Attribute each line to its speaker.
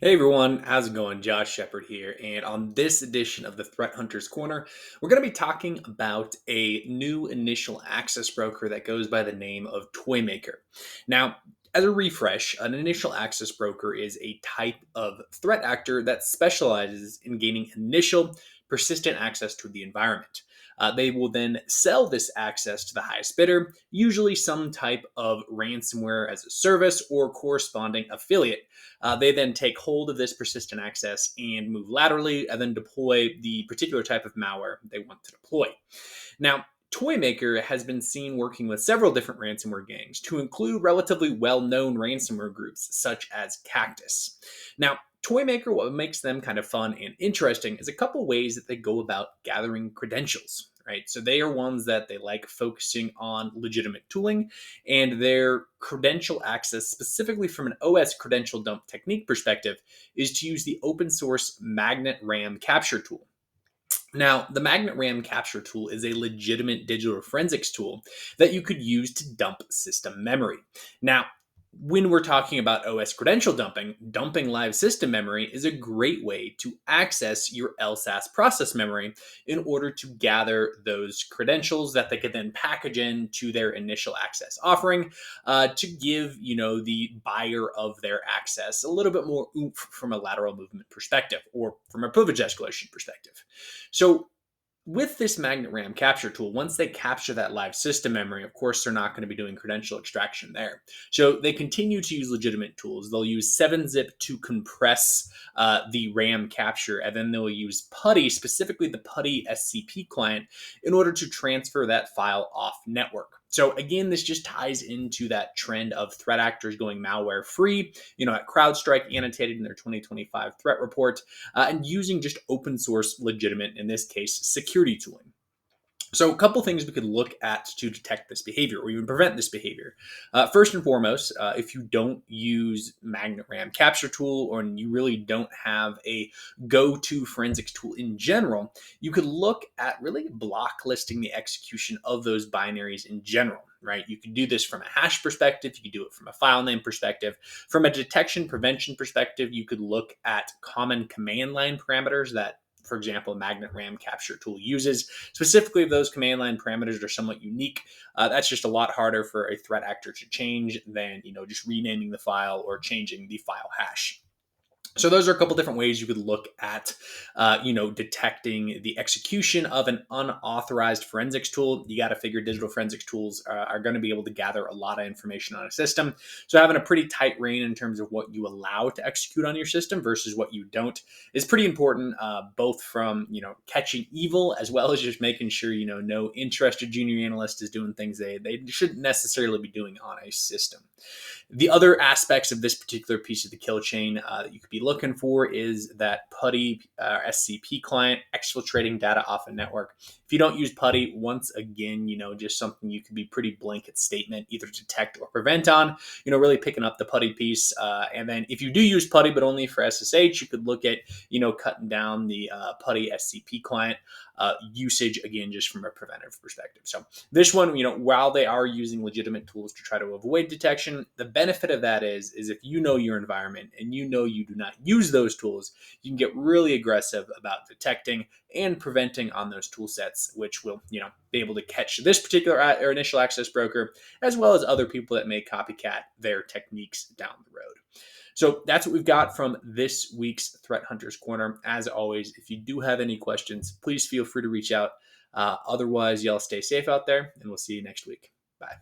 Speaker 1: Hey everyone, how's it going? Josh Shepard here, and on this edition of the Threat Hunters Corner, we're going to be talking about a new initial access broker that goes by the name of ToyMaker. Now, as a refresh, an initial access broker is a type of threat actor that specializes in gaining initial persistent access to the environment. They will then sell this access to the highest bidder, usually some type of ransomware as a service or corresponding affiliate. They then take hold of this persistent access and move laterally and then deploy the particular type of malware they want to deploy. Now, ToyMaker has been seen working with several different ransomware gangs, to include relatively well known ransomware groups such as Cactus. Now, ToyMaker, what makes them kind of fun and interesting is a couple ways that they go about gathering credentials, right? So they are ones that they like focusing on legitimate tooling, and their credential access, specifically from an OS credential dump technique perspective, is to use the open source Magnet RAM capture tool. Now, the Magnet RAM capture tool is a legitimate digital forensics tool that you could use to dump system memory. Now, when we're talking about OS credential dumping, dumping live system memory is a great way to access your LSAS process memory in order to gather those credentials that they could then package into their initial access offering to give the buyer of their access a little bit more oomph from a lateral movement perspective or from a privilege escalation perspective. So with this Magnet RAM capture tool, once they capture that live system memory, of course, they're not going to be doing credential extraction there. So they continue to use legitimate tools. They'll use 7-zip to compress the RAM capture, and then they'll use PuTTY, specifically the PuTTY SCP client, in order to transfer that file off network. So again, this just ties into that trend of threat actors going malware free, at CrowdStrike annotated in their 2025 threat report, and using just open source, legitimate, in this case, security tooling. So, a couple things we could look at to detect this behavior or even prevent this behavior. First and foremost, if you don't use Magnet RAM capture tool or you really don't have a go-to forensics tool in general, you could look at really blocklisting the execution of those binaries in general. Right, you could do this from a hash perspective. You could do it from a file name perspective. From a detection prevention perspective, you could look at common command line parameters that, for example, Magnet RAM capture tool uses. Specifically, if those command line parameters are somewhat unique, that's just a lot harder for a threat actor to change than just renaming the file or changing the file hash. So those are a couple different ways you could look at, detecting the execution of an unauthorized forensics tool. You got to figure digital forensics tools are going to be able to gather a lot of information on a system. So having a pretty tight rein in terms of what you allow to execute on your system versus what you don't is pretty important, both from catching evil as well as just making sure no interested junior analyst is doing things they shouldn't necessarily be doing on a system. The other aspects of this particular piece of the kill chain that you could be looking for is that PuTTY SCP client exfiltrating data off a network. If you don't use PuTTY, once again, just something you could be pretty blanket statement, either detect or prevent on, really picking up the PuTTY piece. And then if you do use PuTTY, but only for SSH, you could look at, cutting down the PuTTY SCP client usage, again, just from a preventive perspective. So this one, while they are using legitimate tools to try to avoid detection, the benefit of that is if you know your environment and you do not use those tools, you can get really aggressive about detecting and preventing on those tool sets, which will, be able to catch this particular or initial access broker, as well as other people that may copycat their techniques down the road. So that's what we've got from this week's Threat Hunters Corner. As always, if you do have any questions, please feel free to reach out. Otherwise, y'all stay safe out there, and we'll see you next week. Bye.